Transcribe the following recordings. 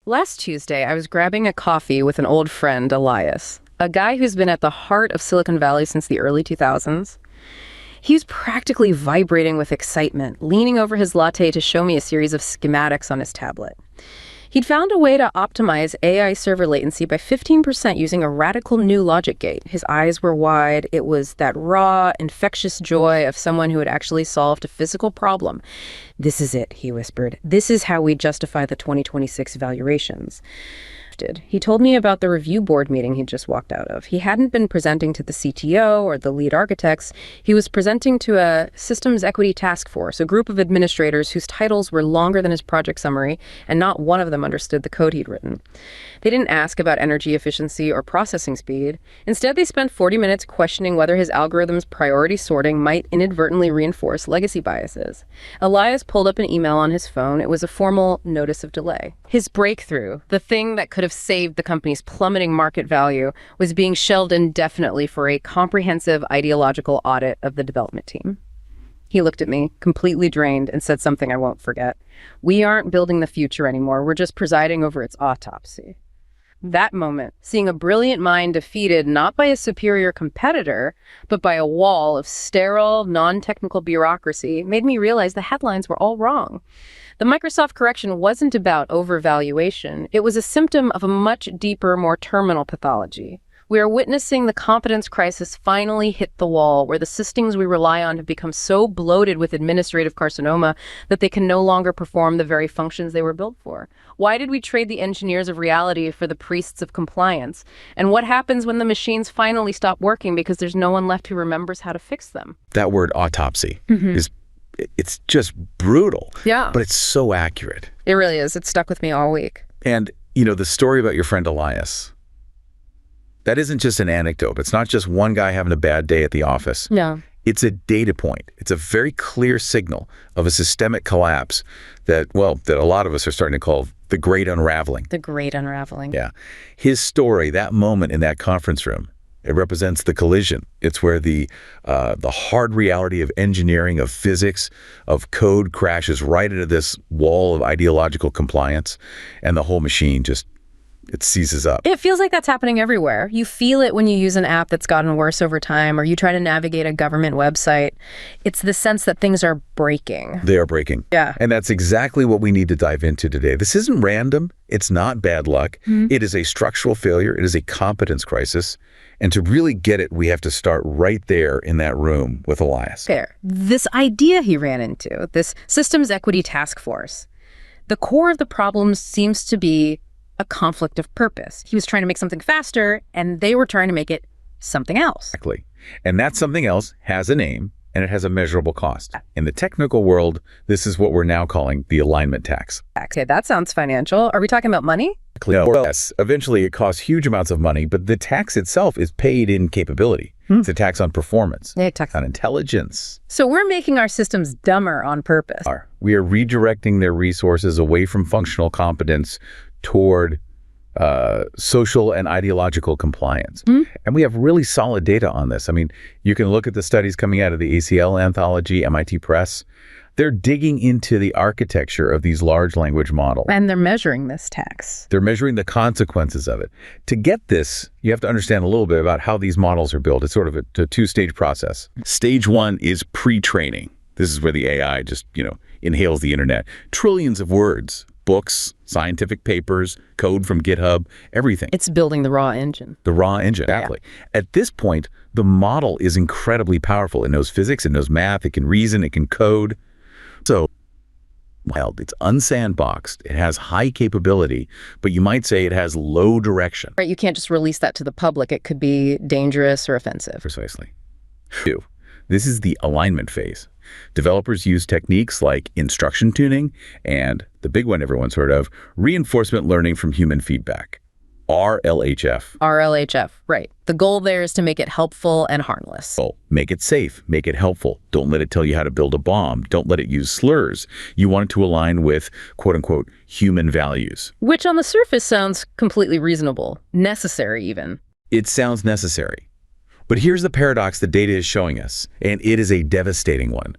Last Tuesday, I was grabbing a coffee with an old friend, Elias, a guy who's been at the heart of Silicon Valley since the early 2000s. He was practically vibrating with excitement, leaning over his latte to show me a series of schematics on his tablet. He'd found a way to optimize AI server latency by 15% using a radical new logic gate. His eyes were wide. It was that raw, infectious joy of someone who had actually solved a physical problem. "This is it," he whispered. "This is how we justify the 2026 valuations." He told me about the review board meeting he'd just walked out of. He hadn't been presenting to the CTO or the lead architects. He was presenting to a systems equity task force, a group of administrators whose titles were longer than his project summary, and not one of them understood the code he'd written. They didn't ask about energy efficiency or processing speed. Instead, they spent 40 minutes questioning whether his algorithm's priority sorting might inadvertently reinforce legacy biases. Elias pulled up an email on his phone. It was a formal notice of delay. His breakthrough, the thing that could have saved the company's plummeting market value, was being shelved indefinitely for a comprehensive ideological audit of the development team. He looked at me, completely drained, and said something I won't forget. "We aren't building the future anymore. We're just presiding over its autopsy." That moment, seeing a brilliant mind defeated not by a superior competitor, but by a wall of sterile, non-technical bureaucracy, made me realize the headlines were all wrong. The Microsoft correction wasn't about overvaluation. It was a symptom of a much deeper, more terminal pathology. We are witnessing the competence crisis finally hit the wall, where the systems we rely on have become so bloated with administrative carcinoma that they can no longer perform the very functions they were built for. Why did we trade the engineers of reality for the priests of compliance? And what happens when the machines finally stop working because there's no one left who remembers how to fix them? That word autopsy it's just brutal. Yeah. But it's so accurate. It really is. It stuck with me all week. And, the story about your friend Elias, that isn't just an anecdote. It's not just one guy having a bad day at the office. No. It's a data point. It's a very clear signal of a systemic collapse that a lot of us are starting to call the great unraveling. The great unraveling. Yeah. His story, that moment in that conference room, it represents the collision. It's where the hard reality of engineering, of physics, of code crashes right into this wall of ideological compliance, and the whole machine it seizes up. It feels like that's happening everywhere. You feel it when you use an app that's gotten worse over time, or you try to navigate a government website. It's the sense that things are breaking. They are breaking. Yeah. And that's exactly what we need to dive into today. This isn't random. It's not bad luck. It is a structural failure. It is a competence crisis. And to really get it, we have to start right there in that room with Elias. Fair. This idea he ran into, this systems equity task force, the core of the problem seems to be a conflict of purpose. He was trying to make something faster, and they were trying to make it something else. Exactly. And that something else has a name, and it has a measurable cost. In the technical world, this is what we're now calling the alignment tax. Okay, that sounds financial. Are we talking about money? No. Yes. Eventually, it costs huge amounts of money, but the tax itself is paid in capability. It's a tax on performance, on intelligence. So we're making our systems dumber on purpose. We are redirecting their resources away from functional competence toward social and ideological compliance. And we have really solid data on this. I mean, you can look at the studies coming out of the ACL anthology, MIT Press. They're digging into the architecture of these large language models. And they're measuring this tax. They're measuring the consequences of it. To get this, you have to understand a little bit about how these models are built. It's sort of a two-stage process. Stage one is pre-training. This is where the AI just, inhales the internet. Trillions of words, books, scientific papers, code from GitHub, everything. It's building the raw engine. The raw engine, exactly. Yeah. At this point, the model is incredibly powerful. It knows physics, it knows math, it can reason, it can code. So, it's unsandboxed, it has high capability, but you might say it has low direction. Right, you can't just release that to the public. It could be dangerous or offensive. Precisely. This is the alignment phase. Developers use techniques like instruction tuning and, the big one everyone's heard of, reinforcement learning from human feedback. RLHF. RLHF, right. The goal there is to make it helpful and harmless. Make it safe, make it helpful. Don't let it tell you how to build a bomb. Don't let it use slurs. You want it to align with, quote unquote, human values. Which on the surface sounds completely reasonable, necessary even. It sounds necessary. But here's the paradox the data is showing us, and it is a devastating one.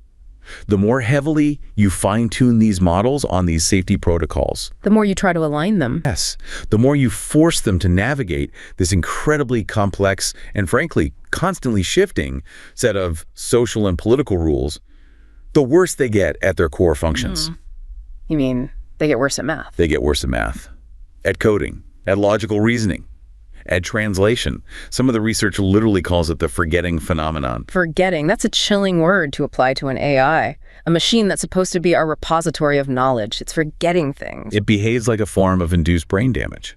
The more heavily you fine-tune these models on these safety protocols, The more you try to align them. yes, the more you force them to navigate this incredibly complex and frankly constantly shifting set of social and political rules, the worse they get at their core functions. You mean they get worse at math? They get worse at math, at coding, at logical reasoning, at translation. Some of the research literally calls it the forgetting phenomenon. Forgetting, that's a chilling word to apply to an AI. A machine that's supposed to be our repository of knowledge. It's forgetting things. It behaves like a form of induced brain damage.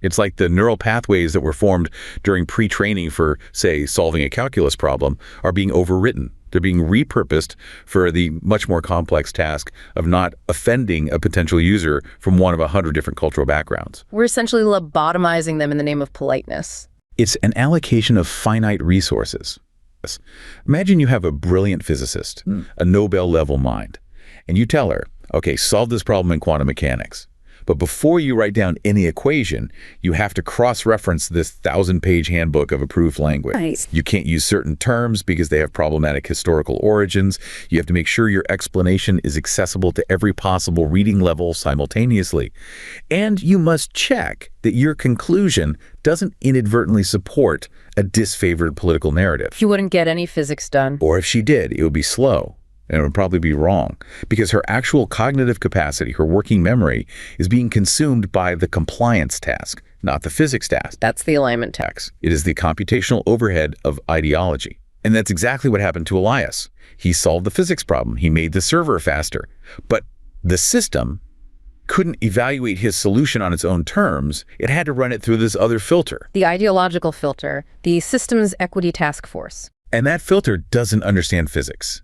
It's like the neural pathways that were formed during pre-training for, say, solving a calculus problem are being overwritten. They're being repurposed for the much more complex task of not offending a potential user from one of 100 different cultural backgrounds. We're essentially lobotomizing them in the name of politeness. It's an allocation of finite resources. Imagine you have a brilliant physicist, a Nobel-level mind, and you tell her, okay, solve this problem in quantum mechanics. But before you write down any equation, you have to cross-reference this 1,000-page handbook of approved language. Right. You can't use certain terms because they have problematic historical origins. You have to make sure your explanation is accessible to every possible reading level simultaneously. And you must check that your conclusion doesn't inadvertently support a disfavored political narrative. You wouldn't get any physics done. Or if she did, it would be slow. And it would probably be wrong because her actual cognitive capacity, her working memory, is being consumed by the compliance task, not the physics task. That's the alignment task. It is the computational overhead of ideology. And that's exactly what happened to Elias. He solved the physics problem. He made the server faster. But the system couldn't evaluate his solution on its own terms. It had to run it through this other filter. The ideological filter, the systems equity task force. And that filter doesn't understand physics.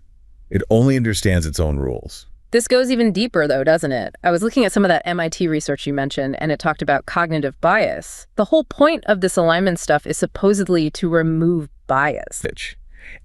It only understands its own rules. This goes even deeper, though, doesn't it? I was looking at some of that MIT research you mentioned, and it talked about cognitive bias. The whole point of this alignment stuff is supposedly to remove bias.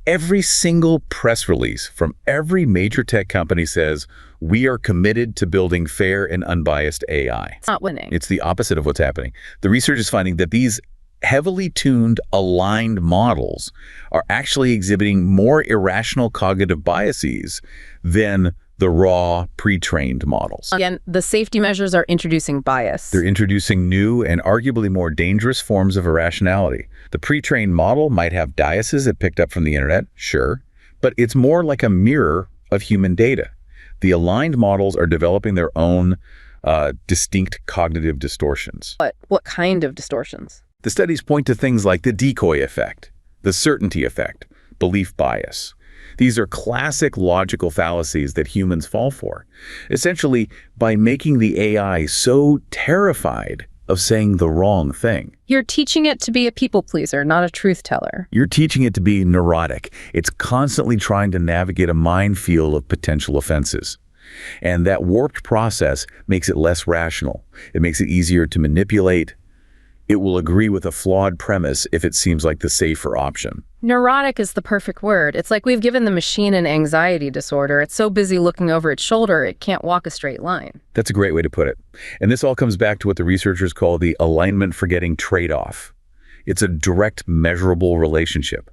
Every single press release from every major tech company says, we are committed to building fair and unbiased AI. It's not winning. It's the opposite of what's happening. The research is finding that these heavily tuned, aligned models are actually exhibiting more irrational cognitive biases than the raw, pre-trained models. Again, the safety measures are introducing bias. They're introducing new and arguably more dangerous forms of irrationality. The pre-trained model might have biases it picked up from the internet, sure, but it's more like a mirror of human data. The aligned models are developing their own distinct cognitive distortions. What kind of distortions? The studies point to things like the decoy effect, the certainty effect, belief bias. These are classic logical fallacies that humans fall for. Essentially, by making the AI so terrified of saying the wrong thing. You're teaching it to be a people pleaser, not a truth teller. You're teaching it to be neurotic. It's constantly trying to navigate a minefield of potential offenses. And that warped process makes it less rational. It makes it easier to manipulate. It will agree with a flawed premise if it seems like the safer option. Neurotic is the perfect word. It's like we've given the machine an anxiety disorder. It's so busy looking over its shoulder, it can't walk a straight line. That's a great way to put it. And this all comes back to what the researchers call the alignment forgetting trade-off. It's a direct, measurable relationship.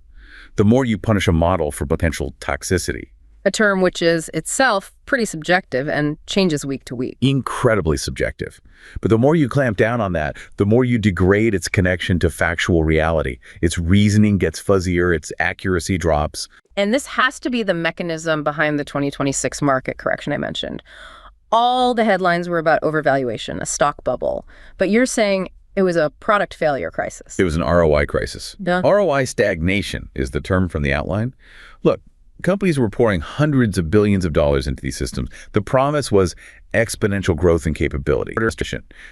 The more you punish a model for potential toxicity, A term which is itself pretty subjective and changes week to week. incredibly subjective. But the more you clamp down on that, the more you degrade its connection to factual reality. Its reasoning gets fuzzier, its accuracy drops. And this has to be the mechanism behind the 2026 market correction I mentioned. All the headlines were about overvaluation, a stock bubble. But you're saying it was a product failure crisis. It was an ROI crisis. Duh. ROI stagnation is the term from the outline. Look, companies were pouring hundreds of billions of dollars into these systems. The promise was exponential growth and capability,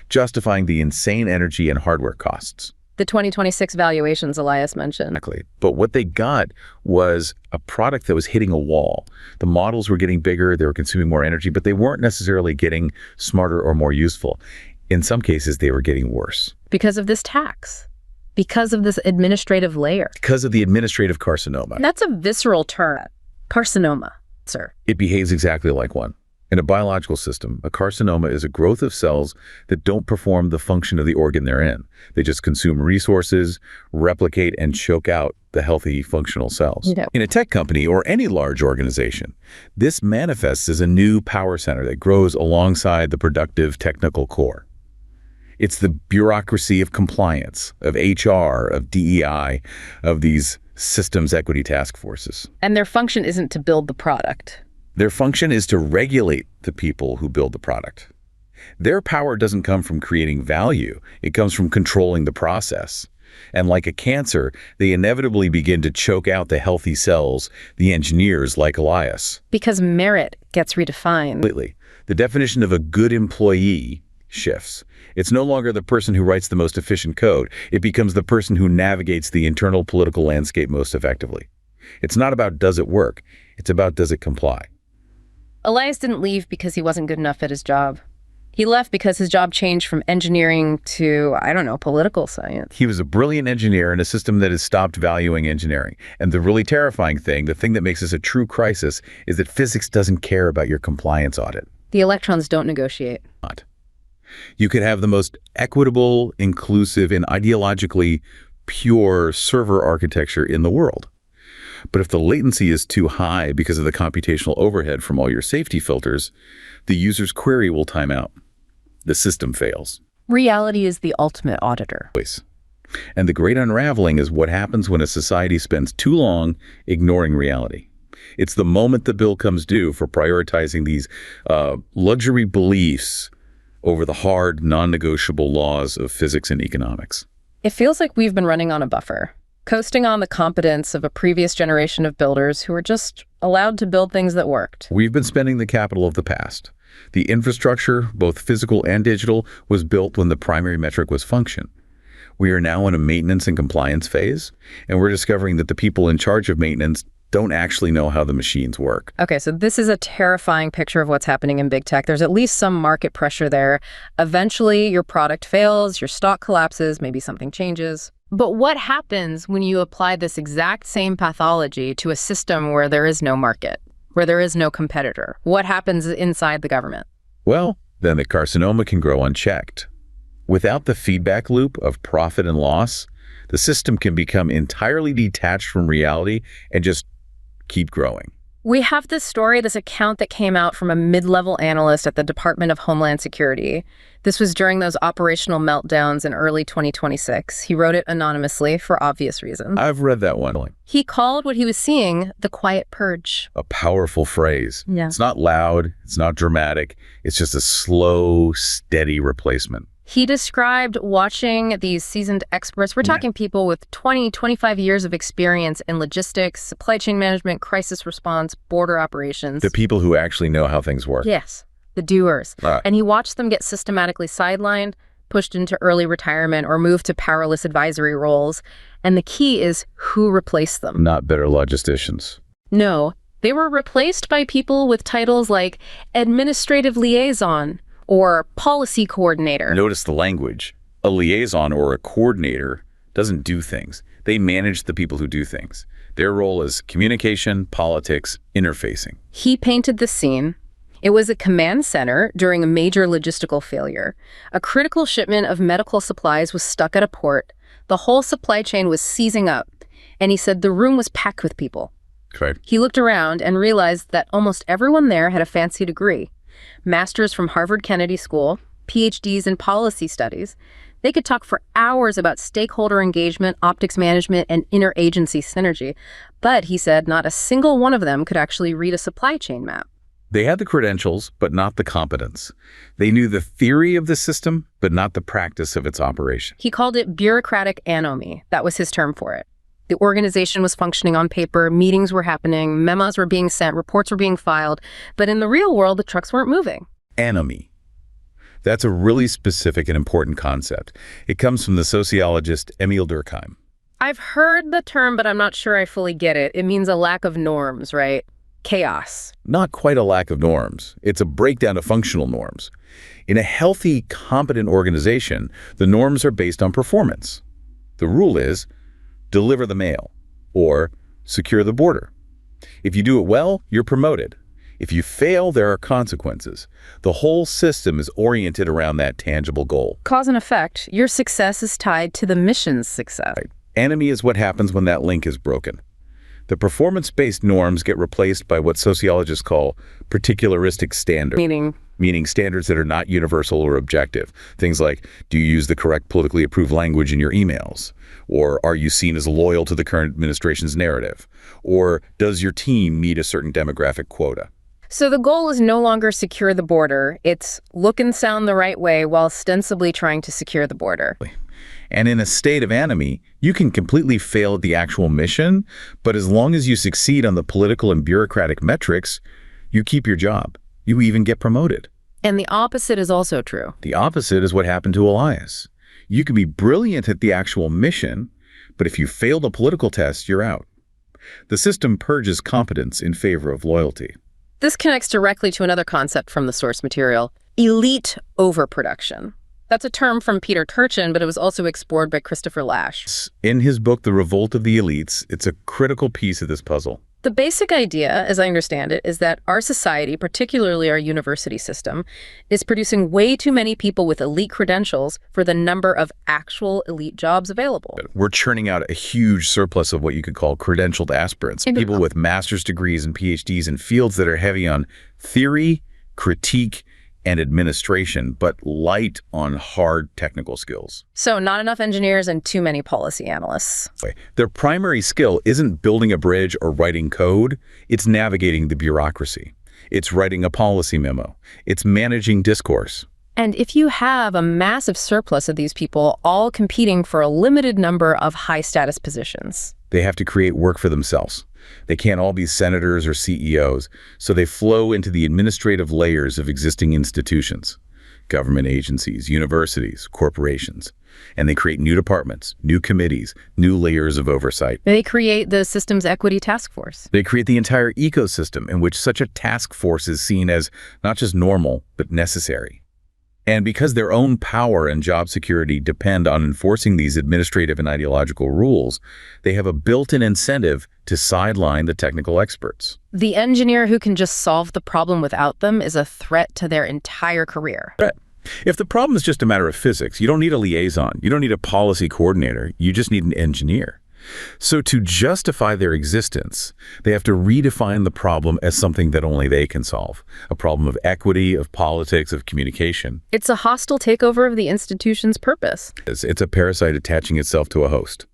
justifying the insane energy and hardware costs. The 2026 valuations Elias mentioned. Exactly. But what they got was a product that was hitting a wall. The models were getting bigger, they were consuming more energy, but they weren't necessarily getting smarter or more useful. In some cases, they were getting worse. Because of this tax. Because of this administrative layer. Because of the administrative carcinoma. That's a visceral term. Carcinoma, sir. It behaves exactly like one. In a biological system, a carcinoma is a growth of cells that don't perform the function of the organ they're in. They just consume resources, replicate, and choke out the healthy, functional cells. Yeah. In a tech company or any large organization, this manifests as a new power center that grows alongside the productive technical core. It's the bureaucracy of compliance, of HR, of DEI, of these systems equity task forces. And their function isn't to build the product. Their function is to regulate the people who build the product. Their power doesn't come from creating value. It comes from controlling the process. And like a cancer, they inevitably begin to choke out the healthy cells, the engineers like Elias. Because merit gets redefined. Completely. The definition of a good employee shifts. It's no longer the person who writes the most efficient code. It becomes the person who navigates the internal political landscape most effectively. It's not about does it work. It's about does it comply. Elias didn't leave because he wasn't good enough at his job. He left because his job changed from engineering to, I don't know, political science. He was a brilliant engineer in a system that has stopped valuing engineering. And the really terrifying thing, the thing that makes this a true crisis, is that physics doesn't care about your compliance audit. The electrons don't negotiate. Not. You could have the most equitable, inclusive, and ideologically pure server architecture in the world. But if the latency is too high because of the computational overhead from all your safety filters, the user's query will time out. The system fails. Reality is the ultimate auditor. And the great unraveling is what happens when a society spends too long ignoring reality. It's the moment the bill comes due for prioritizing these luxury beliefs over the hard, non-negotiable laws of physics and economics. It feels like we've been running on a buffer, coasting on the competence of a previous generation of builders who were just allowed to build things that worked. We've been spending the capital of the past. The infrastructure, both physical and digital, was built when the primary metric was function. We are now in a maintenance and compliance phase, and we're discovering that the people in charge of maintenance don't actually know how the machines work. Okay, so this is a terrifying picture of what's happening in big tech. There's at least some market pressure there. Eventually, your product fails, your stock collapses, maybe something changes. But what happens when you apply this exact same pathology to a system where there is no market, where there is no competitor? What happens inside the government? Well, then the carcinoma can grow unchecked. Without the feedback loop of profit and loss, the system can become entirely detached from reality and just keep growing. We have this story, this account that came out from a mid-level analyst at the Department of Homeland Security. This was during those operational meltdowns in early 2026. He wrote it anonymously for obvious reasons. I've read that one. He called what he was seeing the quiet purge. A powerful phrase. Yeah. It's not loud, it's not dramatic, it's just a slow, steady replacement. He described watching these seasoned experts. We're talking people with 20, 25 years of experience in logistics, supply chain management, crisis response, border operations. The people who actually know how things work. Yes, the doers. And he watched them get systematically sidelined, pushed into early retirement, or moved to powerless advisory roles. And the key is who replaced them. Not better logisticians. No, they were replaced by people with titles like administrative liaison, or policy coordinator. Notice the language. A liaison or a coordinator doesn't do things. They manage the people who do things. Their role is communication, politics, interfacing. He painted the scene. It was a command center during a major logistical failure. A critical shipment of medical supplies was stuck at a port. The whole supply chain was seizing up. And he said the room was packed with people. Okay. He looked around and realized that almost everyone there had a fancy degree. Masters from Harvard Kennedy School, PhDs in policy studies. They could talk for hours about stakeholder engagement, optics management, and interagency synergy. But, he said, not a single one of them could actually read a supply chain map. They had the credentials, but not the competence. They knew the theory of the system, but not the practice of its operation. He called it Bureaucratic Anomie. That was his term for it. The organization was functioning on paper, meetings were happening, memos were being sent, reports were being filed, but in the real world, the trucks weren't moving. Anomy. That's a really specific and important concept. It comes from the sociologist Emil Durkheim. I've heard the term, but I'm not sure I fully get it. It means a lack of norms, right? Chaos. Not quite a lack of norms. It's a breakdown of functional norms. In a healthy, competent organization, the norms are based on performance. The rule is, deliver the mail, or secure the border. If you do it well, you're promoted. If you fail, there are consequences. The whole system is oriented around that tangible goal. Cause and effect. Your success is tied to the mission's success. Right. Anomie is what happens when that link is broken. The performance-based norms get replaced by what sociologists call particularistic standards. Meaning standards that are not universal or objective. Things like, do you use the correct politically approved language in your emails? Or are you seen as loyal to the current administration's narrative? Or does your team meet a certain demographic quota? So the goal is no longer secure the border. It's look and sound the right way while ostensibly trying to secure the border. And in a state of anomie, you can completely fail at the actual mission, but as long as you succeed on the political and bureaucratic metrics, you keep your job. You even get promoted. And the opposite is also true. The opposite is what happened to Elias. You can be brilliant at the actual mission, but if you fail the political test, you're out. The system purges competence in favor of loyalty. This connects directly to another concept from the source material, elite overproduction. That's a term from Peter Turchin, but it was also explored by Christopher Lasch. In his book, The Revolt of the Elites, it's a critical piece of this puzzle. The basic idea, as I understand it, is that our society, particularly our university system, is producing way too many people with elite credentials for the number of actual elite jobs available. We're churning out a huge surplus of what you could call credentialed aspirants, people with master's degrees and PhDs in fields that are heavy on theory, critique, and administration, but light on hard technical skills. So not enough engineers and too many policy analysts. Their primary skill isn't building a bridge or writing code, it's navigating the bureaucracy. It's writing a policy memo. It's managing discourse. And if you have a massive surplus of these people all competing for a limited number of high-status positions, they have to create work for themselves. They can't all be senators or CEOs, so they flow into the administrative layers of existing institutions, government agencies, universities, corporations, and they create new departments, new committees, new layers of oversight. They create the Systems Equity Task Force. They create the entire ecosystem in which such a task force is seen as not just normal, but necessary. And because their own power and job security depend on enforcing these administrative and ideological rules, they have a built-in incentive to sideline the technical experts. The engineer who can just solve the problem without them is a threat to their entire career. If the problem is just a matter of physics, you don't need a liaison, you don't need a policy coordinator, you just need an engineer. So to justify their existence, they have to redefine the problem as something that only they can solve. A problem of equity, of politics, of communication. It's a hostile takeover of the institution's purpose. It's a parasite attaching itself to a host.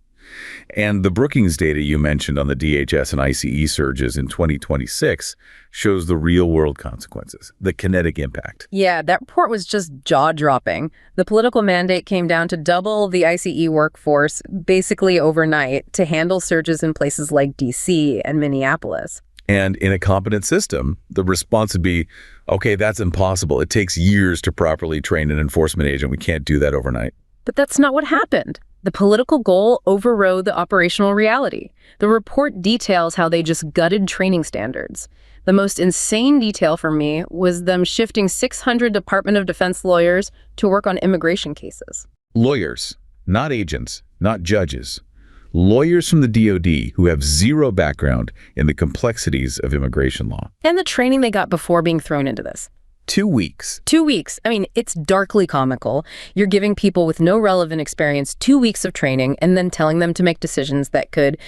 And the Brookings data you mentioned on the DHS and ICE surges in 2026 shows the real-world consequences, the kinetic impact. Yeah, that report was just jaw-dropping. The political mandate came down to double the ICE workforce basically overnight to handle surges in places like D.C. and Minneapolis. And in a competent system, the response would be, okay, that's impossible. It takes years to properly train an enforcement agent. We can't do that overnight. But that's not what happened. The political goal overrode the operational reality. The report details how they just gutted training standards. The most insane detail for me was them shifting 600 Department of Defense lawyers to work on immigration cases. Lawyers, not agents, not judges. Lawyers from the DOD who have zero background in the complexities of immigration law. And the training they got before being thrown into this. 2 weeks. 2 weeks. I mean, it's darkly comical. You're giving people with no relevant experience 2 weeks of training and then telling them to make decisions that could,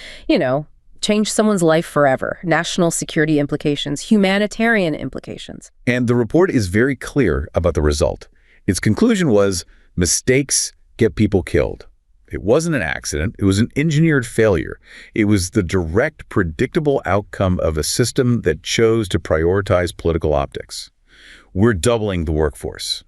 change someone's life forever. National security implications, humanitarian implications. And the report is very clear about the result. Its conclusion was mistakes get people killed. It wasn't an accident. It was an engineered failure. It was the direct, predictable outcome of a system that chose to prioritize political optics. We're doubling the workforce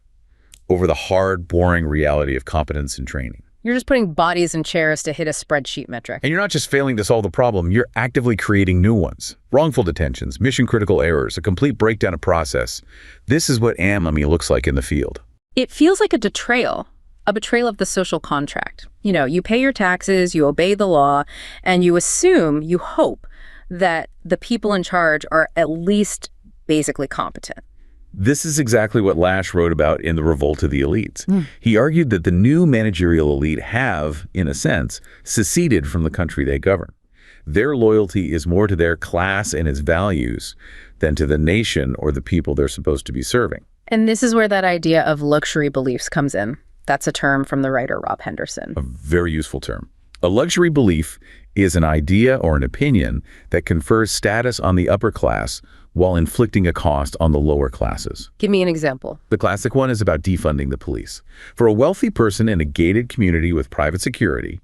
over the hard, boring reality of competence and training. You're just putting bodies in chairs to hit a spreadsheet metric. And you're not just failing to solve the problem, you're actively creating new ones. Wrongful detentions, mission-critical errors, a complete breakdown of process. This is what anomy looks like in the field. It feels like a betrayal of the social contract. You pay your taxes, you obey the law, and you assume, you hope, that the people in charge are at least basically competent. This is exactly what Lasch wrote about in The Revolt of the Elites. He argued that the new managerial elite have, in a sense, seceded from the country they govern. Their loyalty is more to their class and its values than to the nation or the people they're supposed to be serving. And this is where that idea of luxury beliefs comes in. That's a term from the writer Rob Henderson. A very useful term. A luxury belief is an idea or an opinion that confers status on the upper class while inflicting a cost on the lower classes. Give me an example. The classic one is about defunding the police. For a wealthy person in a gated community with private security,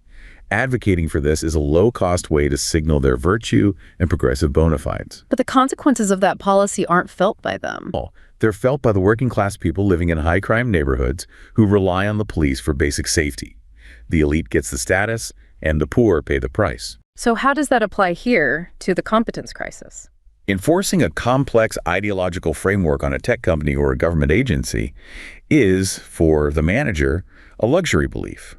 advocating for this is a low-cost way to signal their virtue and progressive bona fides. But the consequences of that policy aren't felt by them. They're felt by the working-class people living in high-crime neighborhoods who rely on the police for basic safety. The elite gets the status, and the poor pay the price. So how does that apply here to the competence crisis? Enforcing a complex ideological framework on a tech company or a government agency is, for the manager, a luxury belief.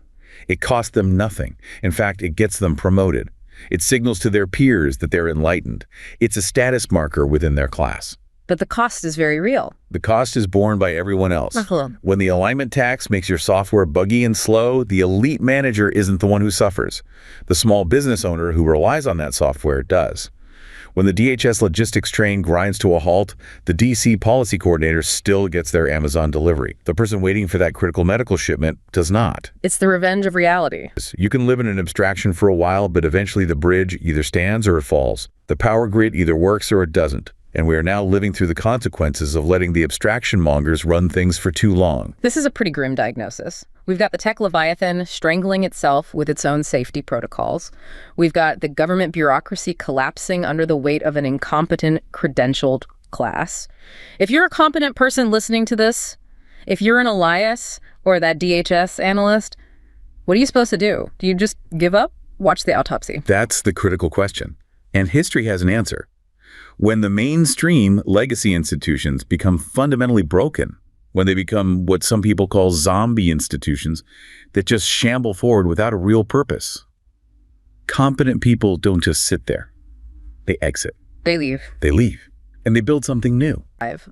It costs them nothing. In fact, it gets them promoted. It signals to their peers that they're enlightened. It's a status marker within their class. But the cost is very real. The cost is borne by everyone else. When the alignment tax makes your software buggy and slow, the elite manager isn't the one who suffers. The small business owner who relies on that software does. When the DHS logistics train grinds to a halt, the DC policy coordinator still gets their Amazon delivery. The person waiting for that critical medical shipment does not. It's the revenge of reality. You can live in an abstraction for a while, but eventually the bridge either stands or it falls. The power grid either works or it doesn't. And we are now living through the consequences of letting the abstraction mongers run things for too long. This is a pretty grim diagnosis. We've got the tech leviathan strangling itself with its own safety protocols. We've got the government bureaucracy collapsing under the weight of an incompetent, credentialed class. If you're a competent person listening to this, if you're an Elias or that DHS analyst, what are you supposed to do? Do you just give up? Watch the autopsy. That's the critical question. And history has an answer. When the mainstream legacy institutions become fundamentally broken, when they become what some people call zombie institutions that just shamble forward without a real purpose, competent people don't just sit there. They exit. They leave. They leave. And they build something new.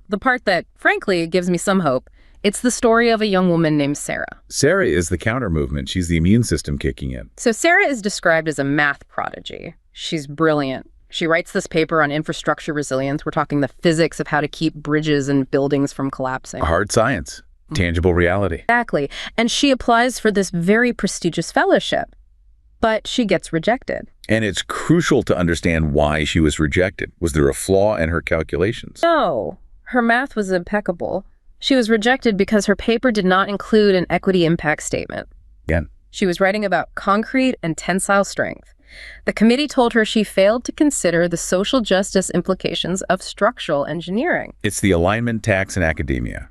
The part that, frankly, gives me some hope, it's the story of a young woman named Sarah. Sarah is the counter movement. She's the immune system kicking in. So Sarah is described as a math prodigy. She's brilliant. She writes this paper on infrastructure resilience. We're talking the physics of how to keep bridges and buildings from collapsing. Hard science, tangible reality. Exactly. And she applies for this very prestigious fellowship, but she gets rejected. And it's crucial to understand why she was rejected. Was there a flaw in her calculations? No, her math was impeccable. She was rejected because her paper did not include an equity impact statement. Again. She was writing about concrete and tensile strength. The committee told her she failed to consider the social justice implications of structural engineering. It's the alignment tax in academia.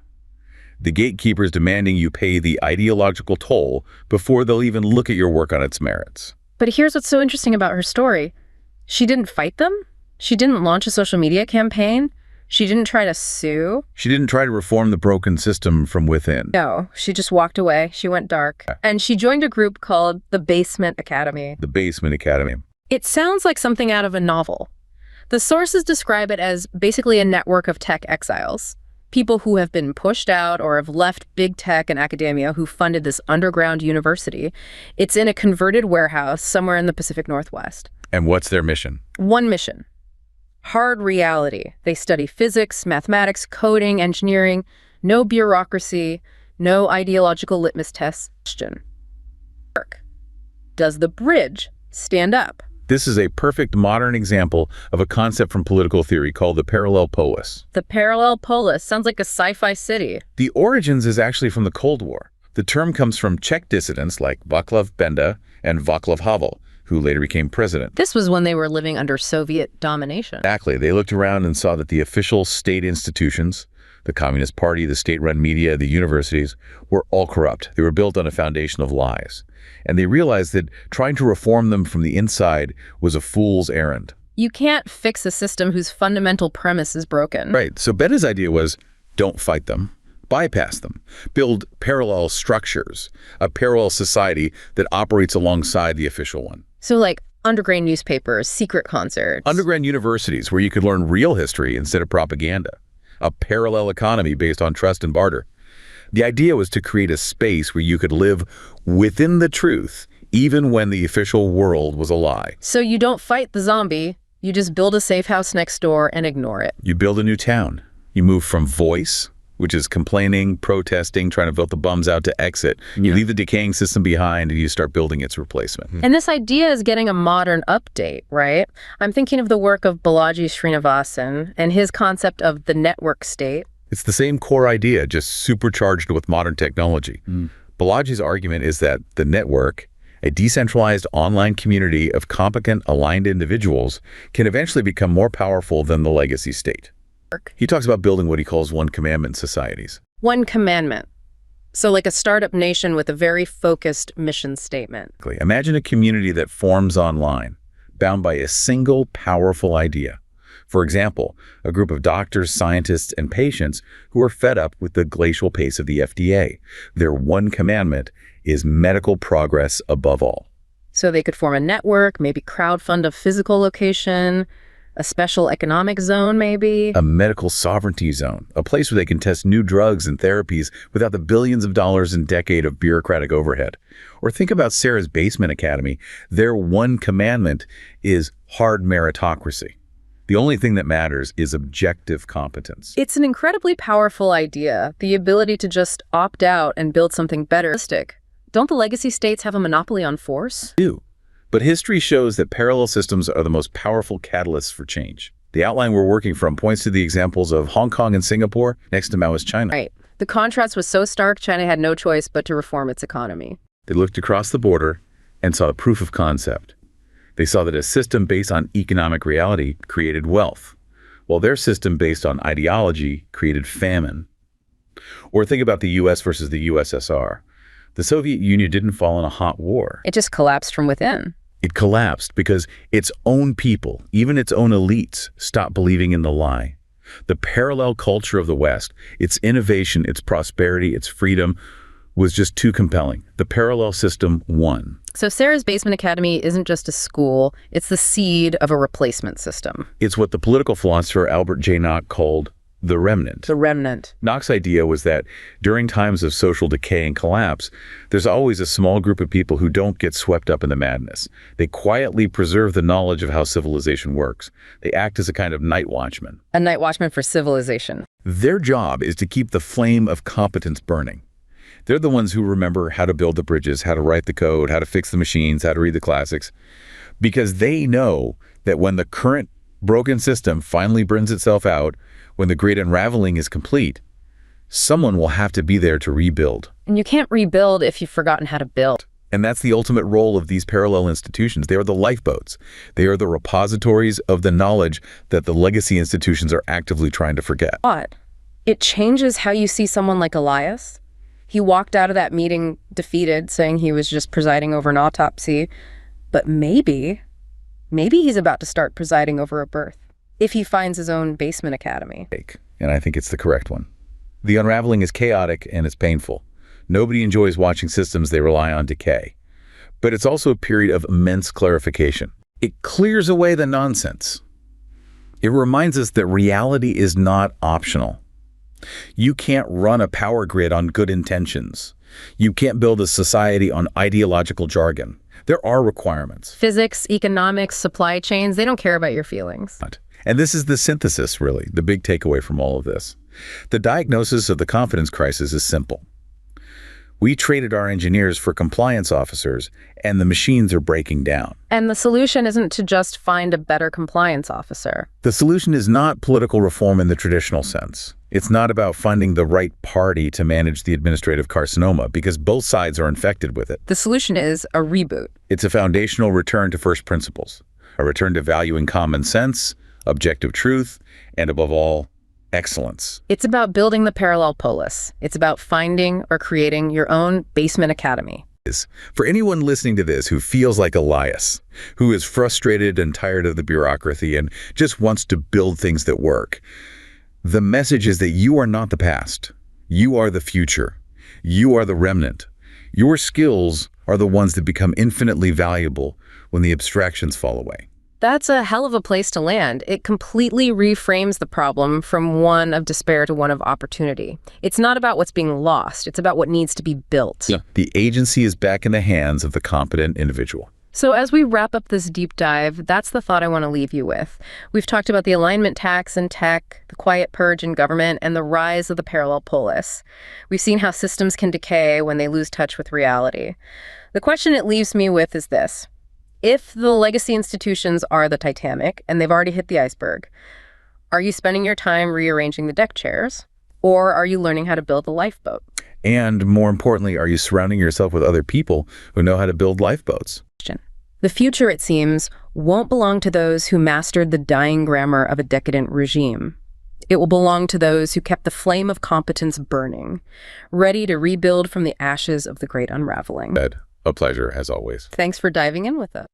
The gatekeepers demanding you pay the ideological toll before they'll even look at your work on its merits. But here's what's so interesting about her story. She didn't fight them. She didn't launch a social media campaign. She didn't try to sue. She didn't try to reform the broken system from within. No, she just walked away. She went dark. And she joined a group called the Basement Academy. The Basement Academy. It sounds like something out of a novel. The sources describe it as basically a network of tech exiles. People who have been pushed out or have left big tech and academia who funded this underground university. It's in a converted warehouse somewhere in the Pacific Northwest. And what's their mission? One mission. Hard reality. They study physics, mathematics, coding, engineering, no bureaucracy, no ideological litmus tests. Question. Does the bridge stand up? This is a perfect modern example of a concept from political theory called the parallel polis. The parallel polis sounds like a sci-fi city. The origins is actually from the Cold War. The term comes from Czech dissidents like Václav Benda and Václav Havel, who later became president. This was when they were living under Soviet domination. Exactly. They looked around and saw that the official state institutions, the Communist Party, the state-run media, the universities, were all corrupt. They were built on a foundation of lies. And they realized that trying to reform them from the inside was a fool's errand. You can't fix a system whose fundamental premise is broken. Right. So Benda's idea was, don't fight them. Bypass them. Build parallel structures, a parallel society that operates alongside the official one. So like underground newspapers, secret concerts. Underground universities where you could learn real history instead of propaganda. A parallel economy based on trust and barter. The idea was to create a space where you could live within the truth, even when the official world was a lie. So you don't fight the zombie, you just build a safe house next door and ignore it. You build a new town. You move from voice which is complaining, protesting, trying to vote the bums out to exit. You leave the decaying system behind and you start building its replacement. And this idea is getting a modern update, right? I'm thinking of the work of Balaji Srinivasan and his concept of the network state. It's the same core idea, just supercharged with modern technology. Balaji's argument is that the network, a decentralized online community of competent, aligned individuals, can eventually become more powerful than the legacy state. He talks about building what he calls one commandment societies. One commandment. So like a startup nation with a very focused mission statement. Imagine a community that forms online, bound by a single powerful idea. For example, a group of doctors, scientists, and patients who are fed up with the glacial pace of the FDA. Their one commandment is medical progress above all. So they could form a network, maybe crowdfund a physical location, a special economic zone, maybe. A medical sovereignty zone, a place where they can test new drugs and therapies without the billions of dollars and decade of bureaucratic overhead. Or think about Sarah's Basement Academy. Their one commandment is hard meritocracy. The only thing that matters is objective competence. It's an incredibly powerful idea, the ability to just opt out and build something better. Don't the legacy states have a monopoly on force? They do. But history shows that parallel systems are the most powerful catalysts for change. The outline we're working from points to the examples of Hong Kong and Singapore next to Maoist China. Right. The contrast was so stark, China had no choice but to reform its economy. They looked across the border and saw the proof of concept. They saw that a system based on economic reality created wealth, while their system based on ideology created famine. Or think about the US versus the USSR. The Soviet Union didn't fall in a hot war. It just collapsed from within. It collapsed because its own people, even its own elites, stopped believing in the lie. The parallel culture of the West, its innovation, its prosperity, its freedom, was just too compelling. The parallel system won. So Sarah's Basement Academy isn't just a school, it's the seed of a replacement system. It's what the political philosopher Albert J. Nock called the remnant. The remnant. Nock's idea was that during times of social decay and collapse, there's always a small group of people who don't get swept up in the madness. They quietly preserve the knowledge of how civilization works. They act as a kind of night watchman. A night watchman for civilization. Their job is to keep the flame of competence burning. They're the ones who remember how to build the bridges, how to write the code, how to fix the machines, how to read the classics, because they know that when the current broken system finally burns itself out, when the great unraveling is complete, someone will have to be there to rebuild. And you can't rebuild if you've forgotten how to build. And that's the ultimate role of these parallel institutions. They are the lifeboats. They are the repositories of the knowledge that the legacy institutions are actively trying to forget. But it changes how you see someone like Elias. He walked out of that meeting defeated, saying he was just presiding over an autopsy. But maybe he's about to start presiding over a birth, if he finds his own basement academy. And I think it's the correct one. The unraveling is chaotic and it's painful. Nobody enjoys watching systems they rely on decay. But it's also a period of immense clarification. It clears away the nonsense. It reminds us that reality is not optional. You can't run a power grid on good intentions. You can't build a society on ideological jargon. There are requirements. Physics, economics, supply chains, they don't care about your feelings. And this is the synthesis, really, the big takeaway from all of this. The diagnosis of the confidence crisis is simple. We traded our engineers for compliance officers, and the machines are breaking down. And the solution isn't to just find a better compliance officer. The solution is not political reform in the traditional sense. It's not about finding the right party to manage the administrative carcinoma, because both sides are infected with it. The solution is a reboot. It's a foundational return to first principles, a return to valuing common sense, objective truth, and above all, excellence. It's about building the parallel polis. It's about finding or creating your own basement academy. For anyone listening to this who feels like Elias, who is frustrated and tired of the bureaucracy and just wants to build things that work, the message is that you are not the past. You are the future. You are the remnant. Your skills are the ones that become infinitely valuable when the abstractions fall away. That's a hell of a place to land. It completely reframes the problem from one of despair to one of opportunity. It's not about what's being lost. It's about what needs to be built. The agency is back in the hands of the competent individual. So as we wrap up this deep dive, that's the thought I want to leave you with. We've talked about the alignment tax in tech, the quiet purge in government, and the rise of the parallel polis. We've seen how systems can decay when they lose touch with reality. The question it leaves me with is this. If the legacy institutions are the Titanic, and they've already hit the iceberg, are you spending your time rearranging the deck chairs? Or are you learning how to build a lifeboat? And more importantly, are you surrounding yourself with other people who know how to build lifeboats? The future, it seems, won't belong to those who mastered the dying grammar of a decadent regime. It will belong to those who kept the flame of competence burning, ready to rebuild from the ashes of the great unraveling. A pleasure, as always. Thanks for diving in with us.